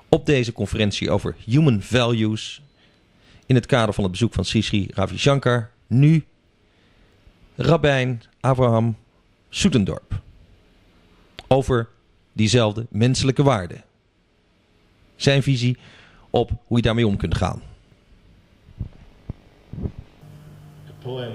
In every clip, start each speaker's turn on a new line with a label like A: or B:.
A: op deze conferentie over Human Values in het kader van het bezoek van Sri Ravi Shankar, nu Rabbijn A Soetendorp. Over diezelfde menselijke waarden. Zijn visie op hoe je daarmee om kunt gaan.
B: A poem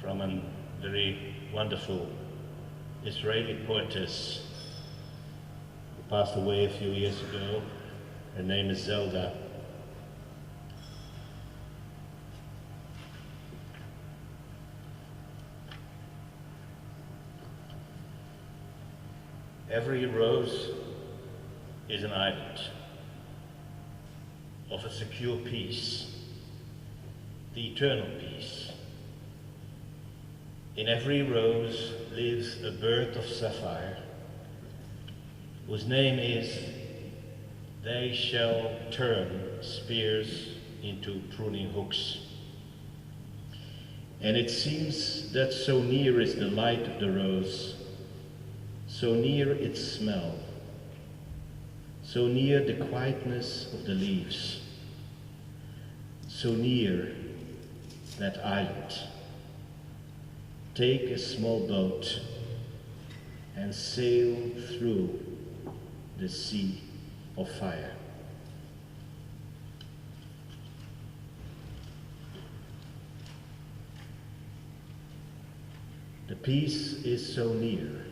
B: from a very wonderful Israeli poetess who passed away a few years ago. Her name is Zelda. Every rose is an island of a secure peace, the eternal peace. In every rose lives a bird of sapphire, whose name is, they shall turn spears into pruning hooks. And it seems that so near is the light of the rose, so near its smell, so near the quietness of the leaves, so near that island. Take a small boat and sail through the sea of fire. The peace is so near.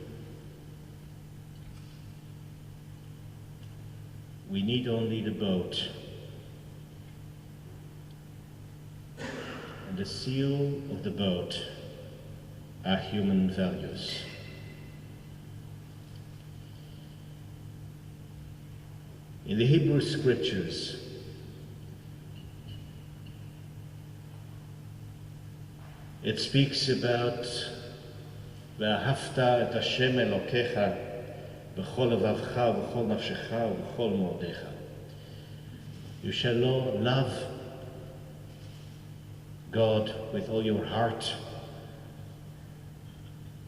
B: We need only the boat, and the seal of the boat are human values. In the Hebrew scriptures, it speaks about "Ve'ahavta et Hashem Elokecha b'chol levavcha v'chol nafshecha v'chol mo'odecha." You shall love God with all your heart,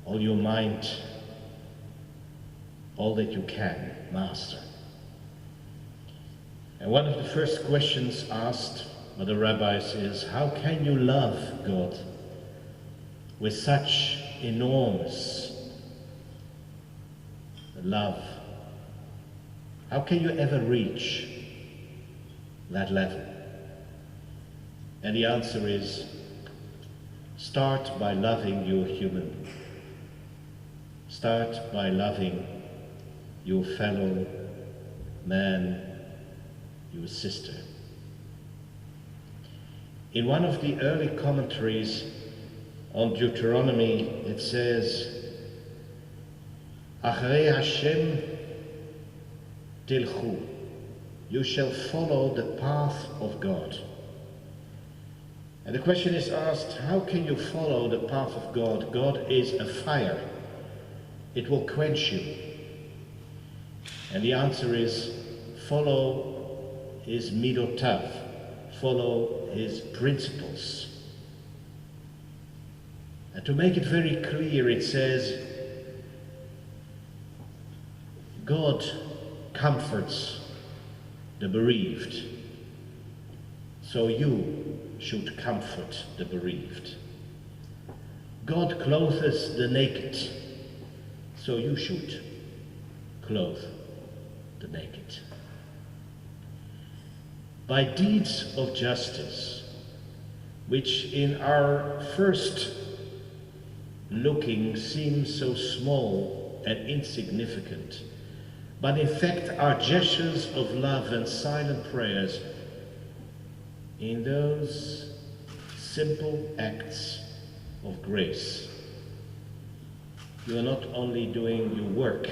B: all your mind, all that you can master. And one of the first questions asked by the rabbis is, how can you love God with such enormous love? How can you ever reach that level? And the answer is, start by loving your human. Start by loving your fellow man, your sister. In one of the early commentaries on Deuteronomy, it says, Acharei Hashem tilchu, you shall follow the path of God. And the question is asked, how can you follow the path of God? God is a fire. It will quench you. And the answer is, follow his midotav, follow his principles. And to make it very clear, it says, God comforts the bereaved, so you should comfort the bereaved. God clothes the naked, so you should clothe the naked. By deeds of justice, which in our first looking seem so small and insignificant, but in fact are gestures of love and silent prayers, in those simple acts of grace, you are not only doing your work,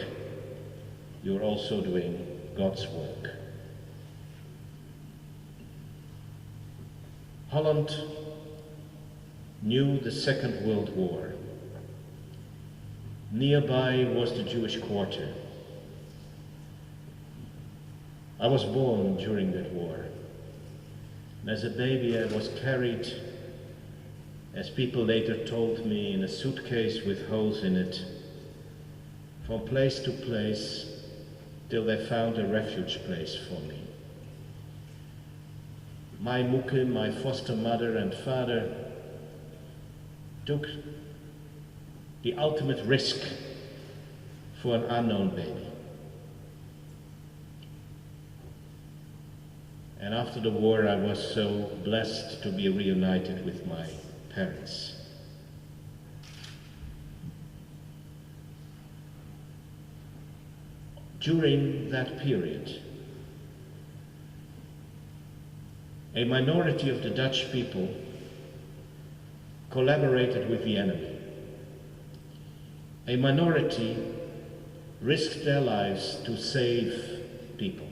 B: you're also doing God's work. Holland knew the Second World War. Nearby was the Jewish quarter. I was born during that war. As a baby, I was carried, as people later told me, in a suitcase with holes in it, from place to place till they found a refuge place for me. My Moeke, my foster mother and father, took the ultimate risk for an unknown baby. And after the war, I was so blessed to be reunited with my parents. During that period, a minority of the Dutch people collaborated with the enemy. A minority risked their lives to save people.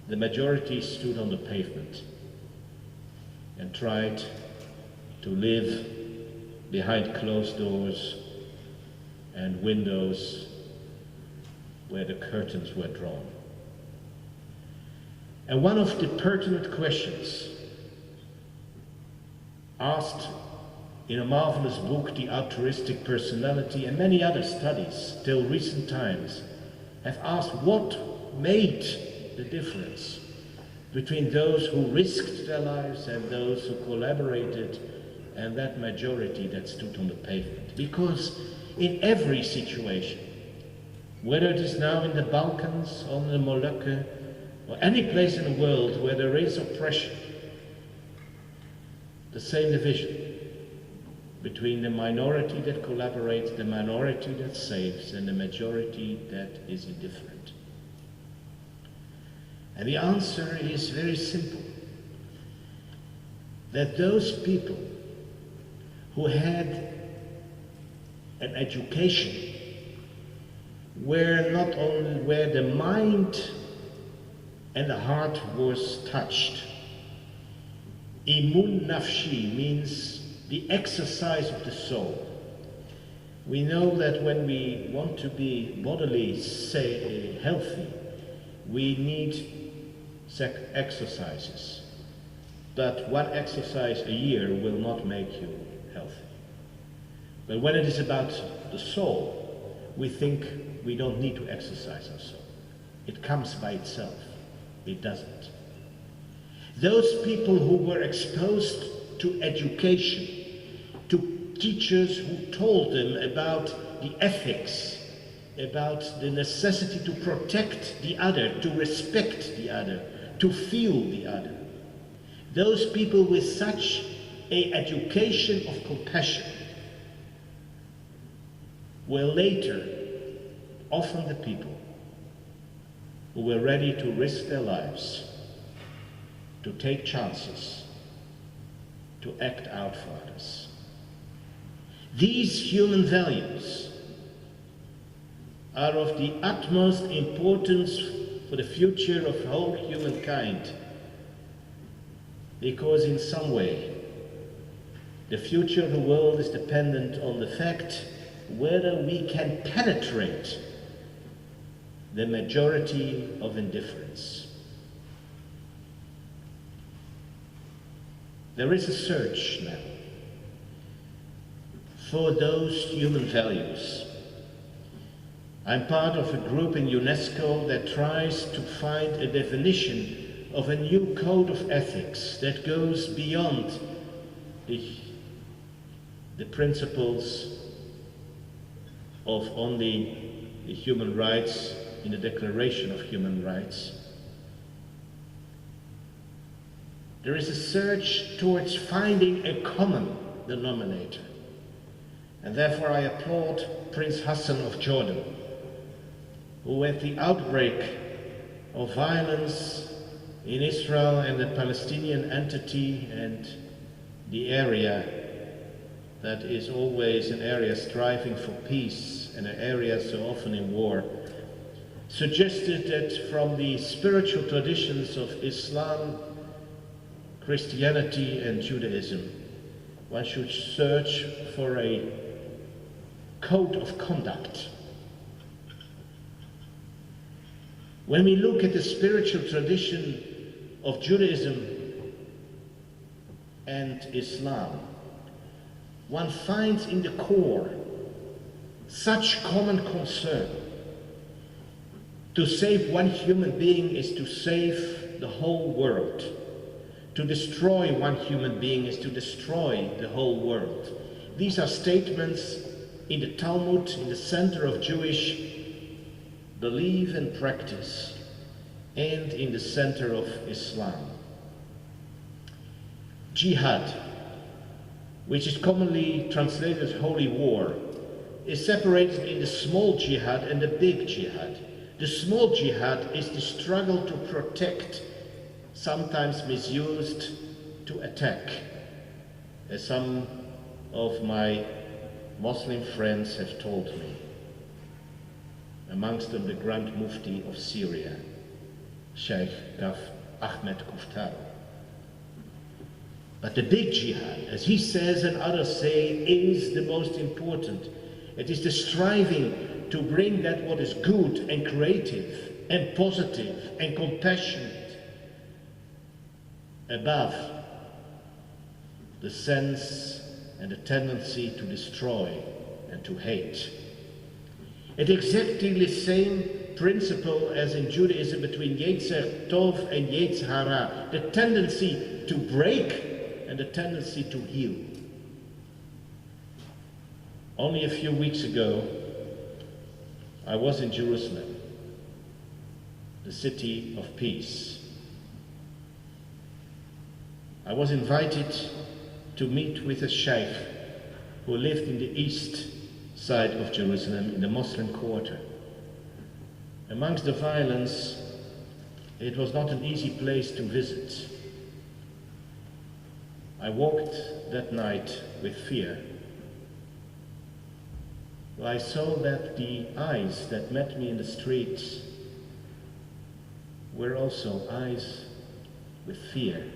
B: The majority stood on the pavement and tried to live behind closed doors and windows where the curtains were drawn. And one of the pertinent questions asked in a marvelous book, The Altruistic Personality, and many other studies till recent times have asked what made the difference between those who risked their lives and those who collaborated and that majority that stood on the pavement. Because in every situation, whether it is now in the Balkans, on the Molukken, or any place in the world where there is oppression, the same division between the minority that collaborates, the minority that saves, and the majority that is indifferent. And the answer is very simple, that those people who had an education where not only where the mind and the heart was touched. Imun nafshi means the exercise of the soul. We know that when we want to be bodily healthy, we need exercises. But one exercise a year will not make you healthy. But when it is about the soul, we think we don't need to exercise our soul. It comes by itself. It doesn't. Those people who were exposed to education, to teachers who told them about the ethics, about the necessity to protect the other, to respect the other, to feel the other. Those people with such an education of compassion were later often the people who were ready to risk their lives, to take chances, to act out for others. These human values are of the utmost importance for the future of whole humankind, because in some way the future of the world is dependent on the fact whether we can penetrate the majority of indifference. There is a search now for those human values. I'm part of a group in UNESCO that tries to find a definition of a new code of ethics that goes beyond the principles of only the human rights in the Declaration of Human Rights. There is a search towards finding a common denominator. And therefore I applaud Prince Hassan of Jordan, who at the outbreak of violence in Israel and the Palestinian entity and the area that is always an area striving for peace and an area so often in war, suggested that from the spiritual traditions of Islam, Christianity and Judaism, one should search for a code of conduct. When we look at the spiritual tradition of Judaism and Islam, one finds in the core such common concern. To save one human being is to save the whole world. To destroy one human being is to destroy the whole world. These are statements in the Talmud, in the center of Jewish belief and practice, and in the center of Islam. Jihad, which is commonly translated as holy war, is separated in the small jihad and the big jihad. The small jihad is the struggle to protect, sometimes misused to attack, as some of my Muslim friends have told me, amongst them the Grand Mufti of Syria, Sheikh Ahmed Kuftar. But the big jihad, as he says and others say, is the most important. It is the striving to bring that what is good and creative and positive and compassionate above the sense and the tendency to destroy and to hate. It's exactly the same principle as in Judaism between Yetzer Tov and Yetzer Hara, the tendency to break and the tendency to heal. Only a few weeks ago, I was in Jerusalem, the city of peace. I was invited to meet with a sheikh who lived in the east side of Jerusalem, in the Muslim quarter. Amongst the violence, it was not an easy place to visit. I walked that night with fear. I saw that the eyes that met me in the streets were also eyes with fear.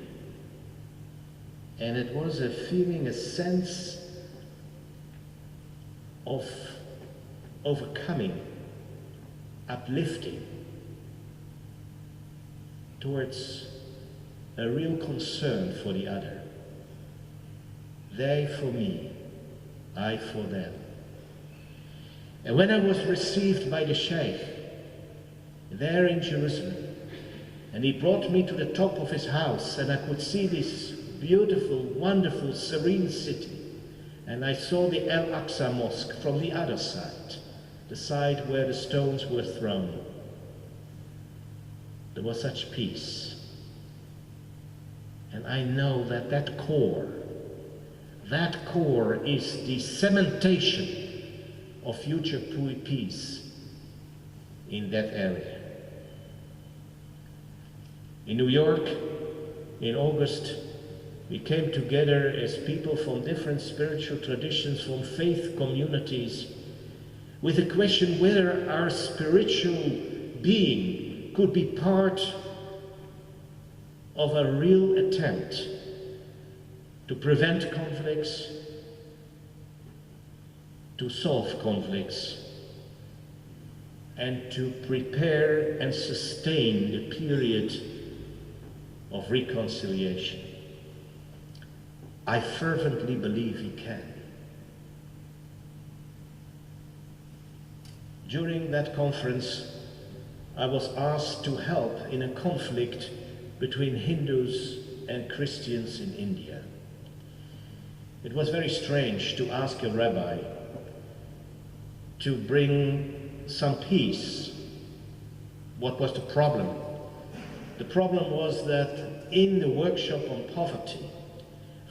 B: And it was a feeling, a sense of overcoming, uplifting towards a real concern for the other. They for me, I for them. And when I was received by the Sheikh there in Jerusalem, and he brought me to the top of his house, and I could see this beautiful, wonderful, serene city, and I saw the Al-Aqsa Mosque from the other side, the side where the stones were thrown. There was such peace. And I know that that core is the cementation of future peace in that area. In New York, in August, we came together as people from different spiritual traditions, from faith communities, with the question whether our spiritual being could be part of a real attempt to prevent conflicts, to solve conflicts, and to prepare and sustain the period of reconciliation. I fervently believe he can. During that conference, I was asked to help in a conflict between Hindus and Christians in India. It was very strange to ask a rabbi to bring some peace. What was the problem? The problem was that in the workshop on poverty,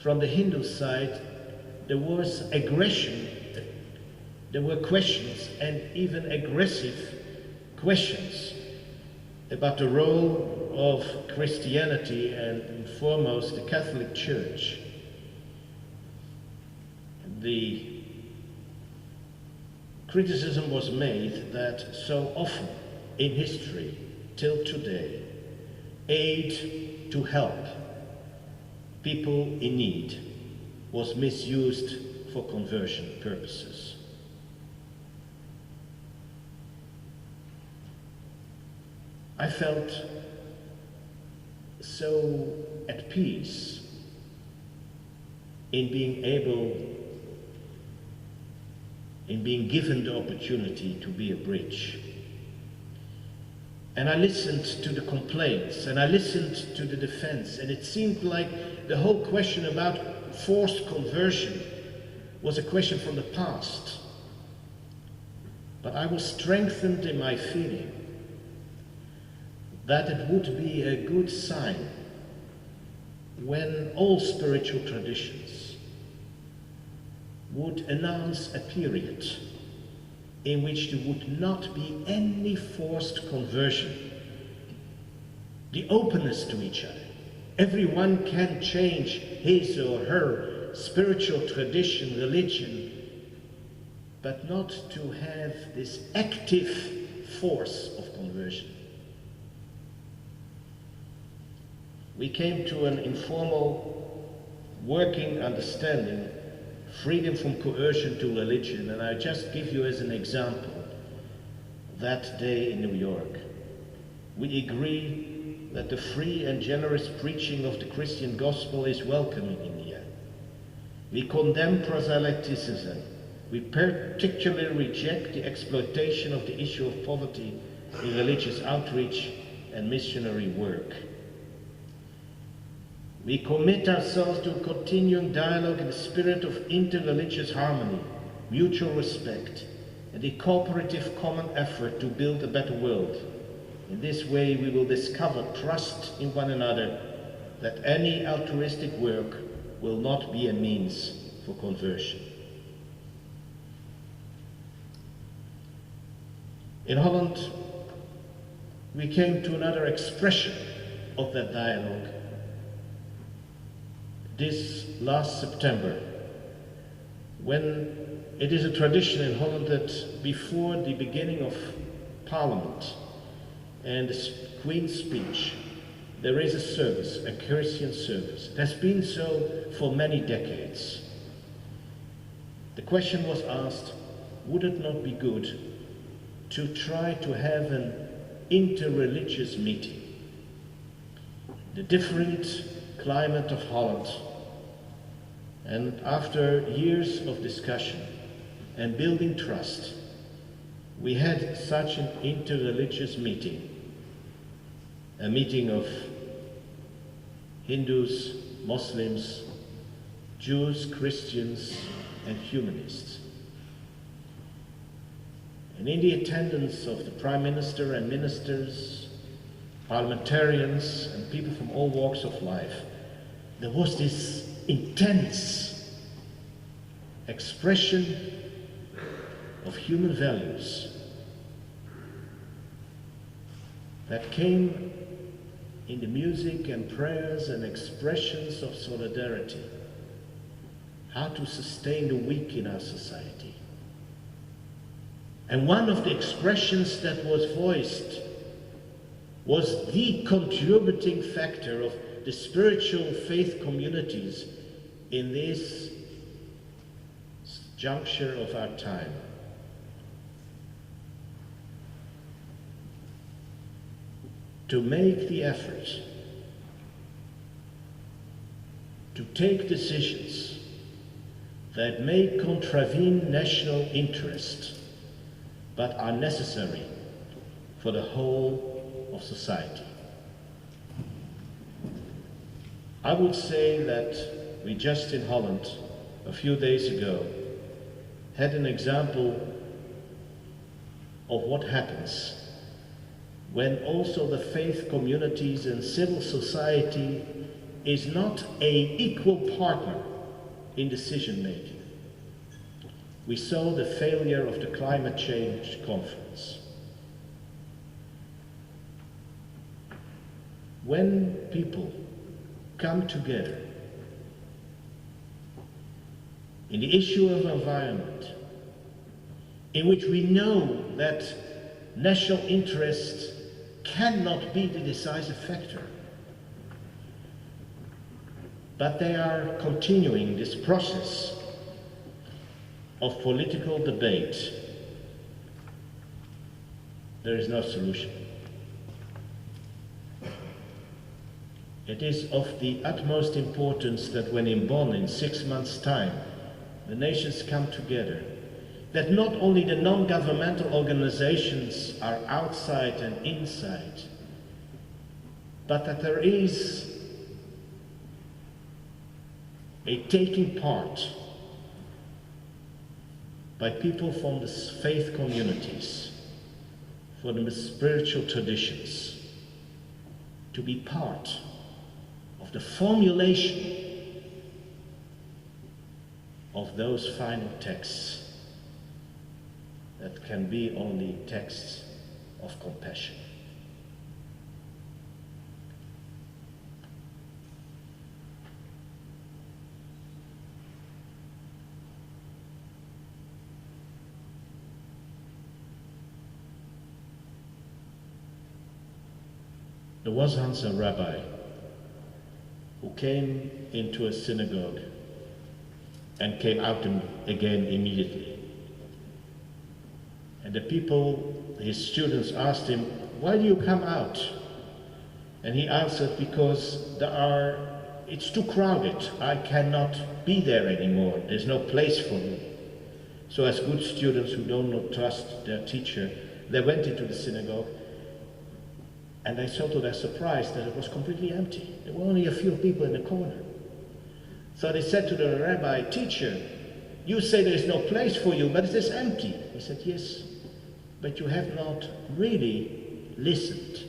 B: from the Hindu side, there was aggression, there were questions, and even aggressive questions about the role of Christianity and foremost the Catholic Church. The criticism was made that so often in history, till today, aid to help people in need was misused for conversion purposes. I felt so at peace in being able, in being given the opportunity to be a bridge. And I listened to the complaints, and I listened to the defense, and it seemed like the whole question about forced conversion was a question from the past. But I was strengthened in my feeling that it would be a good sign when all spiritual traditions would announce a period in which there would not be any forced conversion. The openness to each other. Everyone can change his or her spiritual tradition, religion, but not to have this active force of conversion. We came to an informal working understanding, freedom from coercion to religion, and I just give you as an example that day in New York. We agree that the free and generous preaching of the Christian gospel is welcome in India. We condemn proselyticism. We particularly reject the exploitation of the issue of poverty in religious outreach and missionary work. We commit ourselves to a continuing dialogue in the spirit of interreligious harmony, mutual respect, and a cooperative common effort to build a better world. In this way, we will discover trust in one another, that any altruistic work will not be a means for conversion. In Holland, we came to another expression of that dialogue this last September, when it is a tradition in Holland that before the beginning of Parliament and the Queen's speech, there is a service, a Christian service. It has been so for many decades. The question was asked, would it not be good to try to have an interreligious meeting? The different climate of Holland, and after years of discussion and building trust, we had such an interreligious meeting, a meeting of Hindus, Muslims, Jews, Christians, and humanists. And in the attendance of the Prime Minister and ministers, parliamentarians, and people from all walks of life, there was this intense expression of human values that came in the music and prayers and expressions of solidarity, how to sustain the weak in our society. And one of the expressions that was voiced was the contributing factor of the spiritual faith communities in this juncture of our time. To make the effort to take decisions that may contravene national interest but are necessary for the whole of society. I would say that we just in Holland a few days ago had an example of what happens when also the faith communities and civil society is not an equal partner in decision making. We saw the failure of the climate change conference. When people come together in the issue of environment, in which we know that national interest cannot be the decisive factor, but they are continuing this process of political debate, there is no solution. It is of the utmost importance that when in Bonn in 6 months' time, the nations come together that not only the non-governmental organizations are outside and inside, but that there is a taking part by people from the faith communities, from the spiritual traditions, to be part of the formulation of those final texts that can be only texts of compassion. There was once a rabbi who came into a synagogue and came out again immediately. And the people, his students, asked him, "Why do you come out?" And he answered, "Because it's too crowded. I cannot be there anymore. There's no place for me." So as good students who do not trust their teacher, they went into the synagogue, and they saw to their surprise that it was completely empty. There were only a few people in the corner. So they said to the rabbi, "Teacher, you say there is no place for you, but it is empty." He said, "Yes, but you have not really listened.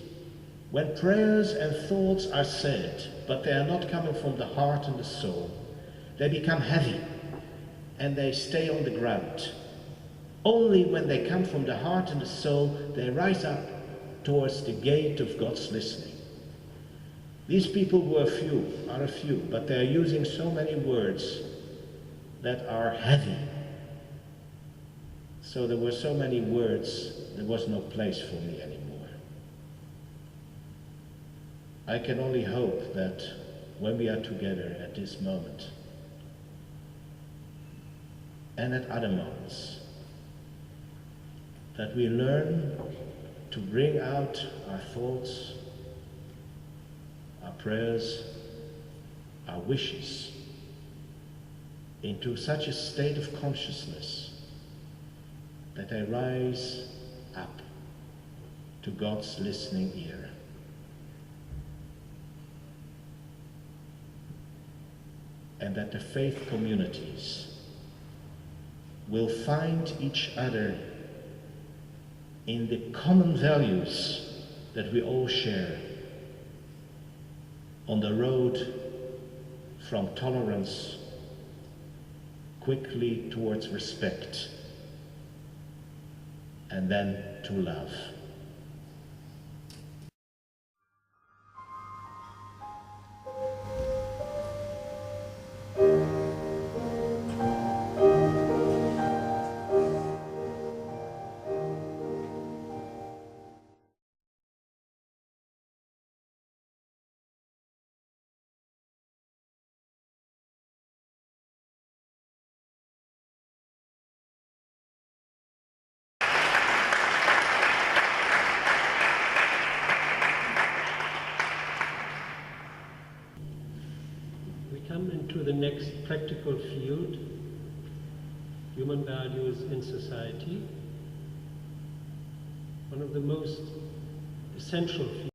B: When prayers and thoughts are said, but they are not coming from the heart and the soul, they become heavy and they stay on the ground. Only when they come from the heart and the soul, they rise up towards the gate of God's listening." These people are a few, but they are using so many words that are heavy. So there were so many words, there was no place for me anymore. I can only hope that when we are together at this moment, and at other moments, that we learn to bring out our thoughts, our prayers, our wishes into such a state of consciousness that they rise up to God's listening ear. And that the faith communities will find each other in the common values that we all share on the road from tolerance quickly towards respect and then to love. Into the next practical field, human values in society. One of the most essential fields